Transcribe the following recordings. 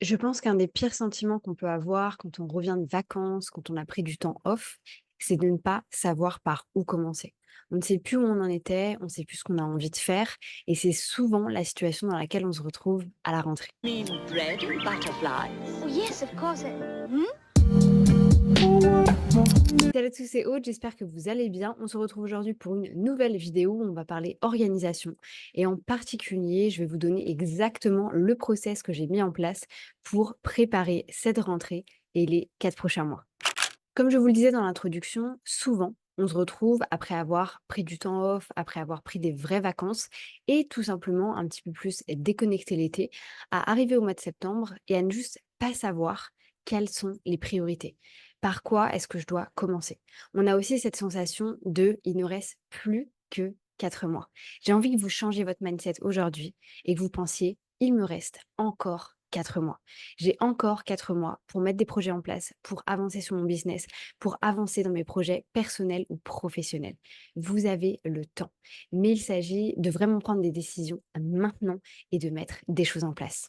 Je pense qu'un des pires sentiments qu'on peut avoir quand on revient de vacances, quand on a pris du temps off, c'est de ne pas savoir par où commencer. On ne sait plus où on en était, on ne sait plus ce qu'on a envie de faire, et c'est souvent la situation dans laquelle on se retrouve à la rentrée. Mean bread and butterflies. Oh, yes, of course. Hmm? Salut à tous et autres, j'espère que vous allez bien. On se retrouve aujourd'hui pour une nouvelle vidéo où on va parler organisation. Et en particulier, je vais vous donner exactement le process que j'ai mis en place pour préparer cette rentrée et les 4 prochains mois. Comme je vous le disais dans l'introduction, souvent, on se retrouve après avoir pris du temps off, après avoir pris des vraies vacances et tout simplement un petit peu plus déconnecté l'été, à arriver au mois de septembre et à ne juste pas savoir quelles sont les priorités. Par quoi est-ce que je dois commencer? On a aussi cette sensation de il ne reste plus que 4 mois. J'ai envie que vous changiez votre mindset aujourd'hui et que vous pensiez il me reste encore 4 mois. J'ai encore 4 mois pour mettre des projets en place, pour avancer sur mon business, pour avancer dans mes projets personnels ou professionnels. Vous avez le temps. Mais il s'agit de vraiment prendre des décisions maintenant et de mettre des choses en place.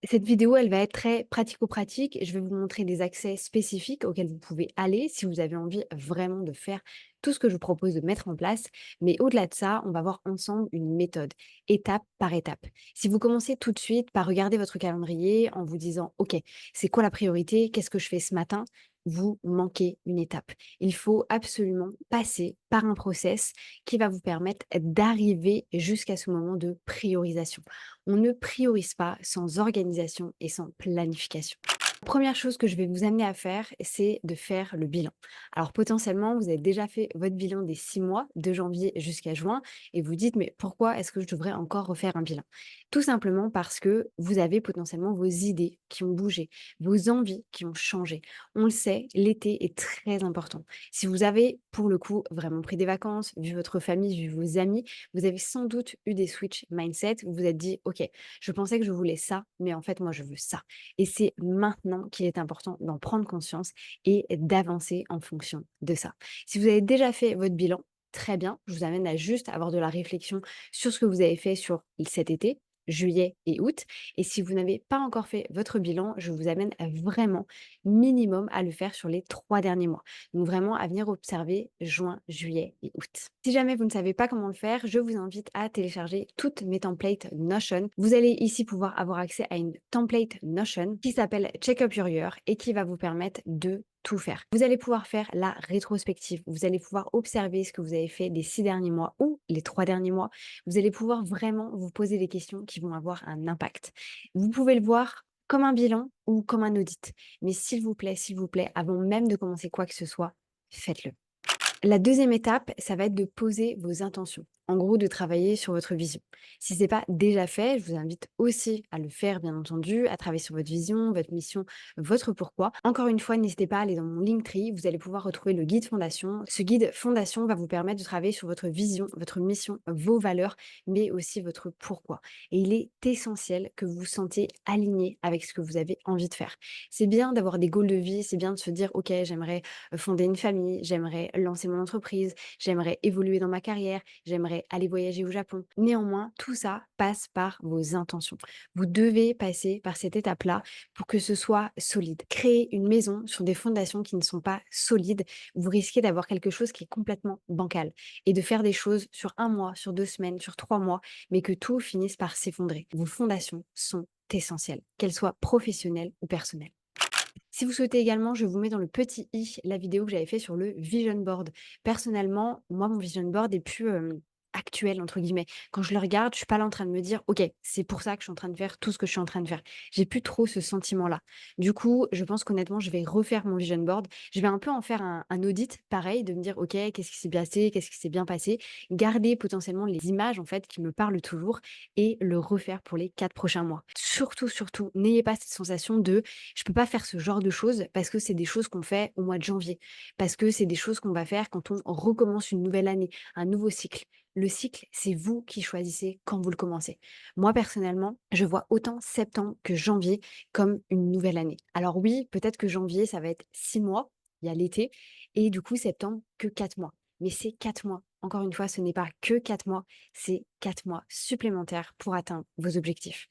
Cette vidéo, elle va être très pratico-pratique. Je vais vous montrer des accès spécifiques auxquels vous pouvez aller si vous avez envie vraiment de faire tout ce que je vous propose de mettre en place. Mais au-delà de ça, on va voir ensemble une méthode, étape par étape. Si vous commencez tout de suite par regarder votre calendrier en vous disant, OK, c'est quoi la priorité? Qu'est-ce que je fais ce matin? Vous manquez une étape. Il faut absolument passer par un process qui va vous permettre d'arriver jusqu'à ce moment de priorisation. On ne priorise pas sans organisation et sans planification. La première chose que je vais vous amener à faire, c'est de faire le bilan. Alors potentiellement, vous avez déjà fait votre bilan des 6 mois, de janvier jusqu'à juin, et vous dites, mais pourquoi est-ce que je devrais encore refaire un bilan? Tout simplement parce que vous avez potentiellement vos idées qui ont bougé, vos envies qui ont changé. On le sait, l'été est très important. Si vous avez, pour le coup, vraiment pris des vacances, vu votre famille, vu vos amis, vous avez sans doute eu des switch mindset. Vous vous êtes dit, OK, je pensais que je voulais ça, mais en fait, moi, je veux ça. Et c'est maintenant qu'il est important d'en prendre conscience et d'avancer en fonction de ça. Si vous avez déjà fait votre bilan, très bien, je vous amène à juste avoir de la réflexion sur ce que vous avez fait sur cet été, juillet et août. Et si vous n'avez pas encore fait votre bilan, je vous amène à vraiment minimum à le faire sur les 3 derniers mois. Donc vraiment à venir observer juin, juillet et août. Si jamais vous ne savez pas comment le faire, je vous invite à télécharger toutes mes templates Notion. Vous allez ici pouvoir avoir accès à une template Notion qui s'appelle Check Up Your Year et qui va vous permettre de tout faire. Vous allez pouvoir faire la rétrospective. Vous allez pouvoir observer ce que vous avez fait les 6 derniers mois ou les 3 derniers mois. Vous allez pouvoir vraiment vous poser des questions qui vont avoir un impact. Vous pouvez le voir comme un bilan ou comme un audit. Mais s'il vous plaît, avant même de commencer quoi que ce soit, faites-le. La deuxième étape, ça va être de poser vos intentions. En gros, de travailler sur votre vision. Si ce n'est pas déjà fait, je vous invite aussi à le faire, bien entendu, à travailler sur votre vision, votre mission, votre pourquoi. Encore une fois, n'hésitez pas à aller dans mon Linktree. Vous allez pouvoir retrouver le guide fondation. Ce guide fondation va vous permettre de travailler sur votre vision, votre mission, vos valeurs, mais aussi votre pourquoi. Et il est essentiel que vous vous sentiez aligné avec ce que vous avez envie de faire. C'est bien d'avoir des goals de vie, c'est bien de se dire, OK, j'aimerais fonder une famille, j'aimerais lancer mon entreprise, j'aimerais évoluer dans ma carrière, j'aimerais aller voyager au Japon. Néanmoins, tout ça passe par vos intentions. Vous devez passer par cette étape-là pour que ce soit solide. Créer une maison sur des fondations qui ne sont pas solides, vous risquez d'avoir quelque chose qui est complètement bancal et de faire des choses sur un mois, sur 2 semaines, sur 3 mois, mais que tout finisse par s'effondrer. Vos fondations sont essentielles, qu'elles soient professionnelles ou personnelles. Si vous souhaitez également, je vous mets dans le petit i la vidéo que j'avais fait sur le vision board. Personnellement, moi, mon vision board est plus actuel, entre guillemets. Quand je le regarde, je suis pas là en train de me dire, OK, c'est pour ça que je suis en train de faire tout ce que je suis en train de faire. J'ai plus trop ce sentiment-là. Du coup, je pense qu'honnêtement, je vais refaire mon vision board. Je vais un peu en faire un audit, pareil, de me dire, OK, qu'est-ce qui s'est passé, qu'est-ce qui s'est bien passé, garder potentiellement les images, en fait, qui me parlent toujours et le refaire pour les 4 prochains mois. Surtout, surtout, n'ayez pas cette sensation de je peux pas faire ce genre de choses parce que c'est des choses qu'on fait au mois de janvier, parce que c'est des choses qu'on va faire quand on recommence une nouvelle année, un nouveau cycle. Le cycle, c'est vous qui choisissez quand vous le commencez. Moi, personnellement, je vois autant septembre que janvier comme une nouvelle année. Alors oui, peut-être que janvier, ça va être 6 mois, il y a l'été, et du coup, septembre, que 4 mois. Mais c'est 4 mois. Encore une fois, ce n'est pas que 4 mois, c'est 4 mois supplémentaires pour atteindre vos objectifs.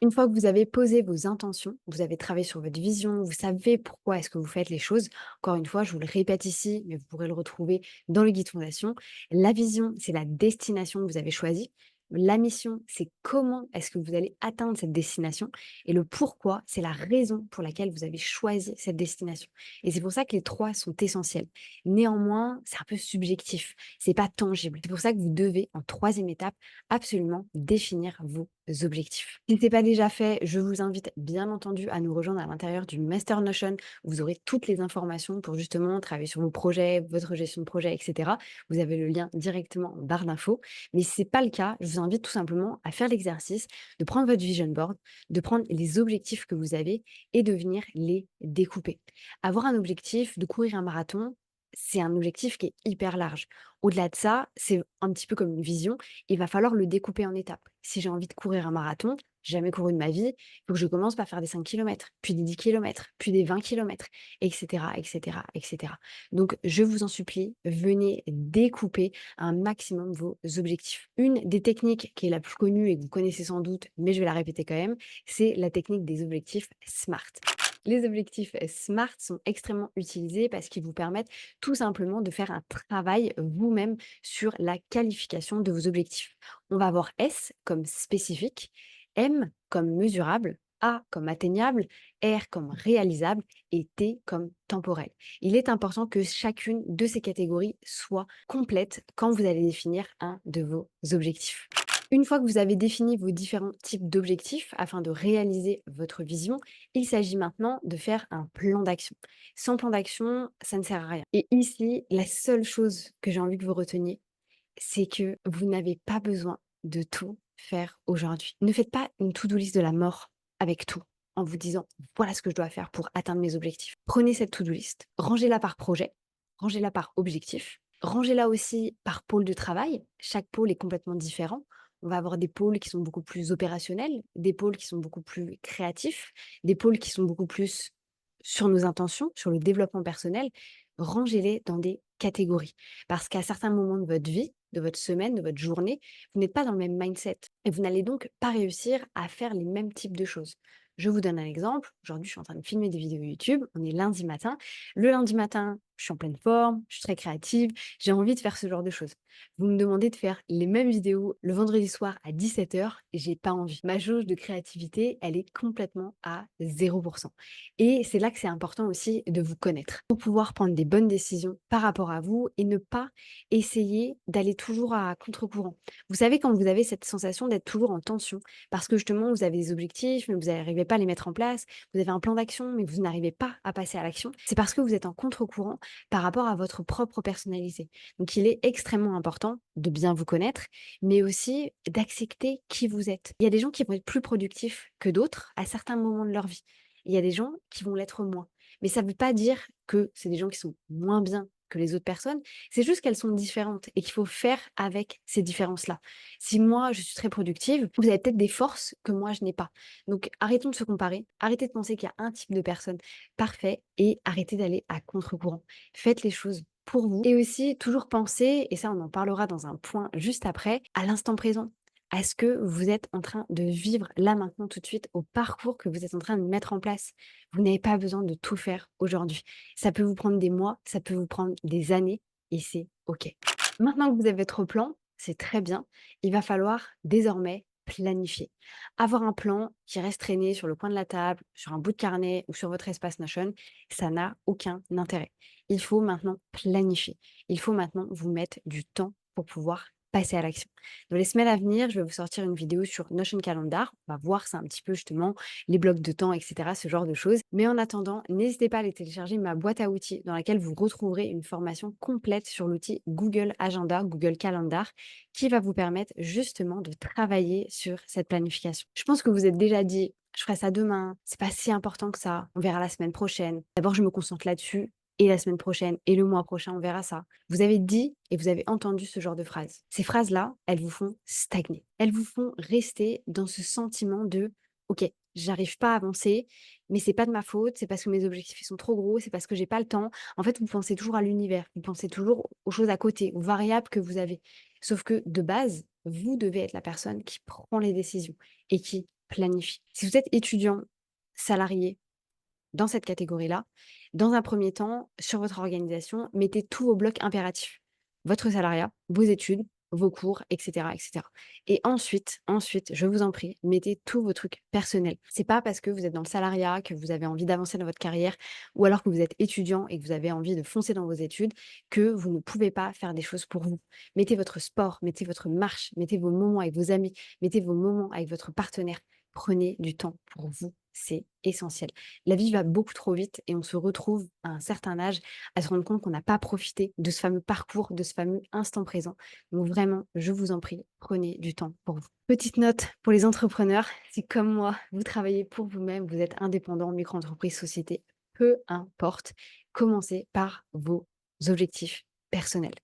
Une fois que vous avez posé vos intentions, vous avez travaillé sur votre vision, vous savez pourquoi est-ce que vous faites les choses. Encore une fois, je vous le répète ici, mais vous pourrez le retrouver dans le guide fondation. La vision, c'est la destination que vous avez choisie. La mission, c'est comment est-ce que vous allez atteindre cette destination. Et le pourquoi, c'est la raison pour laquelle vous avez choisi cette destination. Et c'est pour ça que les trois sont essentiels. Néanmoins, c'est un peu subjectif, c'est pas tangible. C'est pour ça que vous devez, en troisième étape, absolument définir vos objectifs. Si ce n'est pas déjà fait, je vous invite bien entendu à nous rejoindre à l'intérieur du Master Notion. Vous aurez toutes les informations pour justement travailler sur vos projets, votre gestion de projet, etc. Vous avez le lien directement en barre d'infos. Mais si ce n'est pas le cas, je vous invite tout simplement à faire l'exercice de prendre votre vision board, de prendre les objectifs que vous avez et de venir les découper. Avoir un objectif de courir un marathon, c'est un objectif qui est hyper large. Au-delà de ça, c'est un petit peu comme une vision, il va falloir le découper en étapes. Si j'ai envie de courir un marathon, jamais couru de ma vie, il faut que je commence par faire des 5 kilomètres, puis des 10 kilomètres, puis des 20 kilomètres, etc., etc., etc. Donc, je vous en supplie, venez découper un maximum vos objectifs. Une des techniques qui est la plus connue et que vous connaissez sans doute, mais je vais la répéter quand même, c'est la technique des objectifs SMART. Les objectifs SMART sont extrêmement utilisés parce qu'ils vous permettent tout simplement de faire un travail vous-même sur la qualification de vos objectifs. On va avoir S comme spécifique, M comme mesurable, A comme atteignable, R comme réalisable et T comme temporel. Il est important que chacune de ces catégories soit complète quand vous allez définir un de vos objectifs. Une fois que vous avez défini vos différents types d'objectifs afin de réaliser votre vision, il s'agit maintenant de faire un plan d'action. Sans plan d'action, ça ne sert à rien. Et ici, la seule chose que j'ai envie que vous reteniez, c'est que vous n'avez pas besoin de tout faire aujourd'hui. Ne faites pas une to-do list de la mort avec tout en vous disant voilà ce que je dois faire pour atteindre mes objectifs. Prenez cette to-do list, rangez-la par projet, rangez-la par objectif, rangez-la aussi par pôle de travail. Chaque pôle est complètement différent. On va avoir des pôles qui sont beaucoup plus opérationnels, des pôles qui sont beaucoup plus créatifs, des pôles qui sont beaucoup plus sur nos intentions, sur le développement personnel. Rangez-les dans des catégories. Parce qu'à certains moments de votre vie, de votre semaine, de votre journée, vous n'êtes pas dans le même mindset et vous n'allez donc pas réussir à faire les mêmes types de choses. Je vous donne un exemple. Aujourd'hui, je suis en train de filmer des vidéos YouTube. On est lundi matin. Le lundi matin, je suis en pleine forme, je suis très créative, j'ai envie de faire ce genre de choses. Vous me demandez de faire les mêmes vidéos le vendredi soir à 17h et j'ai pas envie. Ma jauge de créativité, elle est complètement à 0%. Et c'est là que c'est important aussi de vous connaître pour pouvoir prendre des bonnes décisions par rapport à vous et ne pas essayer d'aller toujours à contre-courant. Vous savez, quand vous avez cette sensation d'être toujours en tension, parce que justement, vous avez des objectifs, mais vous n'arrivez pas à les mettre en place, vous avez un plan d'action, mais vous n'arrivez pas à passer à l'action, c'est parce que vous êtes en contre-courant par rapport à votre propre personnalité. Donc, il est extrêmement important de bien vous connaître, mais aussi d'accepter qui vous êtes. Il y a des gens qui vont être plus productifs que d'autres à certains moments de leur vie. Il y a des gens qui vont l'être moins. Mais ça ne veut pas dire que c'est des gens qui sont moins bien que les autres personnes, c'est juste qu'elles sont différentes et qu'il faut faire avec ces différences-là. Si moi, je suis très productive, vous avez peut-être des forces que moi, je n'ai pas. Donc, arrêtons de se comparer, arrêtez de penser qu'il y a un type de personne parfait et arrêtez d'aller à contre-courant. Faites les choses pour vous et aussi toujours penser, et ça on en parlera dans un point juste après, à l'instant présent. À ce que vous êtes en train de vivre là maintenant tout de suite au parcours que vous êtes en train de mettre en place. Vous n'avez pas besoin de tout faire aujourd'hui. Ça peut vous prendre des mois, ça peut vous prendre des années et c'est OK. Maintenant que vous avez votre plan, c'est très bien. Il va falloir désormais planifier. Avoir un plan qui reste traîné sur le coin de la table, sur un bout de carnet ou sur votre espace Notion, ça n'a aucun intérêt. Il faut maintenant planifier. Il faut maintenant vous mettre du temps pour pouvoir passer à l'action. Dans les semaines à venir, je vais vous sortir une vidéo sur Notion Calendar. On va voir ça un petit peu justement, les blocs de temps, etc., ce genre de choses. Mais en attendant, n'hésitez pas à aller télécharger ma boîte à outils dans laquelle vous retrouverez une formation complète sur l'outil Google Agenda, Google Calendar, qui va vous permettre justement de travailler sur cette planification. Je pense que vous êtes déjà dit, je ferai ça demain, c'est pas si important que ça, on verra la semaine prochaine. D'abord, je me concentre là-dessus. Et la semaine prochaine, et le mois prochain, on verra ça. Vous avez dit et vous avez entendu ce genre de phrases. Ces phrases-là, elles vous font stagner. Elles vous font rester dans ce sentiment de OK, j'arrive pas à avancer, mais c'est pas de ma faute, c'est parce que mes objectifs ils sont trop gros, c'est parce que j'ai pas le temps. En fait, vous pensez toujours à l'univers, vous pensez toujours aux choses à côté, aux variables que vous avez. Sauf que de base, vous devez être la personne qui prend les décisions et qui planifie. Si vous êtes étudiant, salarié, dans cette catégorie-là, dans un premier temps, sur votre organisation, mettez tous vos blocs impératifs. Votre salariat, vos études, vos cours, et cetera, et cetera. Et ensuite, je vous en prie, mettez tous vos trucs personnels. C'est pas parce que vous êtes dans le salariat, que vous avez envie d'avancer dans votre carrière, ou alors que vous êtes étudiant et que vous avez envie de foncer dans vos études, que vous ne pouvez pas faire des choses pour vous. Mettez votre sport, mettez votre marche, mettez vos moments avec vos amis, mettez vos moments avec votre partenaire. Prenez du temps pour vous, c'est essentiel. La vie va beaucoup trop vite et on se retrouve à un certain âge à se rendre compte qu'on n'a pas profité de ce fameux parcours, de ce fameux instant présent. Donc vraiment, je vous en prie, prenez du temps pour vous. Petite note pour les entrepreneurs, si comme moi, vous travaillez pour vous-même, vous êtes indépendant, micro-entreprise, société, peu importe, commencez par vos objectifs personnels.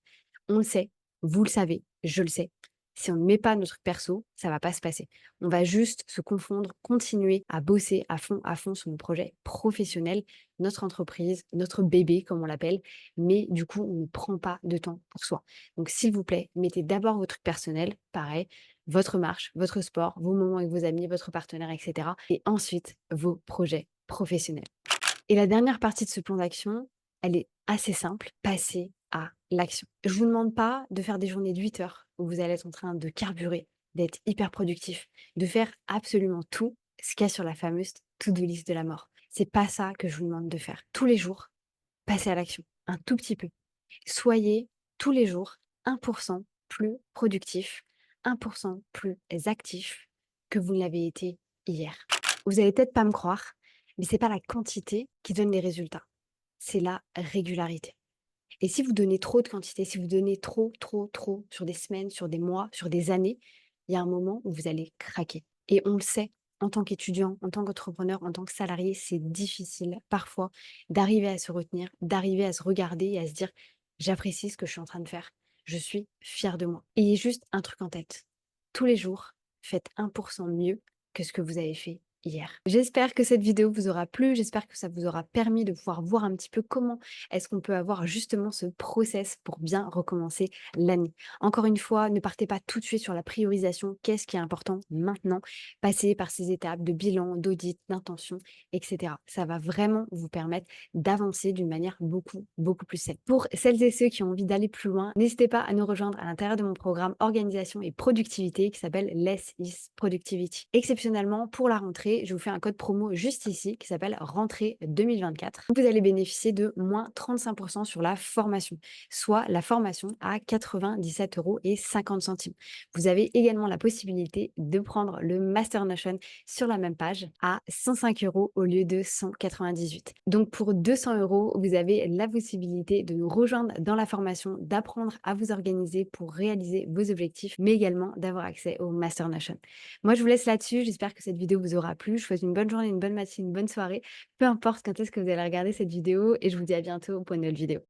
On le sait, vous le savez, je le sais. Si on ne met pas notre truc perso, ça va pas se passer. On va juste se confondre, continuer à bosser à fond sur nos projets professionnels, notre entreprise, notre bébé, comme on l'appelle. Mais du coup, on ne prend pas de temps pour soi. Donc, s'il vous plaît, mettez d'abord vos trucs personnels, pareil, votre marche, votre sport, vos moments avec vos amis, votre partenaire, etc. Et ensuite, vos projets professionnels. Et la dernière partie de ce plan d'action, elle est assez simple, passer à l'action. Je ne vous demande pas de faire des journées de 8 heures où vous allez être en train de carburer, d'être hyper productif, de faire absolument tout ce qu'il y a sur la fameuse to-do list de la mort. C'est pas ça que je vous demande de faire. Tous les jours, passez à l'action, un tout petit peu. Soyez tous les jours 1% plus productif, 1% plus actif que vous ne l'avez été hier. Vous allez peut-être pas me croire, mais c'est pas la quantité qui donne les résultats, c'est la régularité. Et si vous donnez trop de quantité, si vous donnez trop sur des semaines, sur des mois, sur des années, il y a un moment où vous allez craquer. Et on le sait, en tant qu'étudiant, en tant qu'entrepreneur, en tant que salarié, c'est difficile parfois d'arriver à se retenir, d'arriver à se regarder et à se dire: «J'apprécie ce que je suis en train de faire. Je suis fière de moi». Ayez juste un truc en tête. Tous les jours, faites 1% mieux que ce que vous avez fait hier. J'espère que cette vidéo vous aura plu, j'espère que ça vous aura permis de pouvoir voir un petit peu comment est-ce qu'on peut avoir justement ce process pour bien recommencer l'année. Encore une fois, ne partez pas tout de suite sur la priorisation. Qu'est-ce qui est important maintenant? Passez par ces étapes de bilan, d'audit, d'intention, etc. Ça va vraiment vous permettre d'avancer d'une manière beaucoup plus saine. Pour celles et ceux qui ont envie d'aller plus loin, n'hésitez pas à nous rejoindre à l'intérieur de mon programme Organisation et Productivité qui s'appelle Less is Productivity. Exceptionnellement, pour la rentrée, je vous fais un code promo juste ici qui s'appelle Rentrée 2024. Vous allez bénéficier de moins 35% sur la formation, soit la formation à 97,50 €. Vous avez également la possibilité de prendre le Master Notion sur la même page à 105 € au lieu de 198. Donc pour 200 €, vous avez la possibilité de nous rejoindre dans la formation, d'apprendre à vous organiser pour réaliser vos objectifs, mais également d'avoir accès au Master Notion. Moi, je vous laisse là-dessus. J'espère que cette vidéo vous aura plu. Je vous souhaite une bonne journée, une bonne matinée, une bonne soirée. Peu importe quand est-ce que vous allez regarder cette vidéo et je vous dis à bientôt pour une nouvelle vidéo.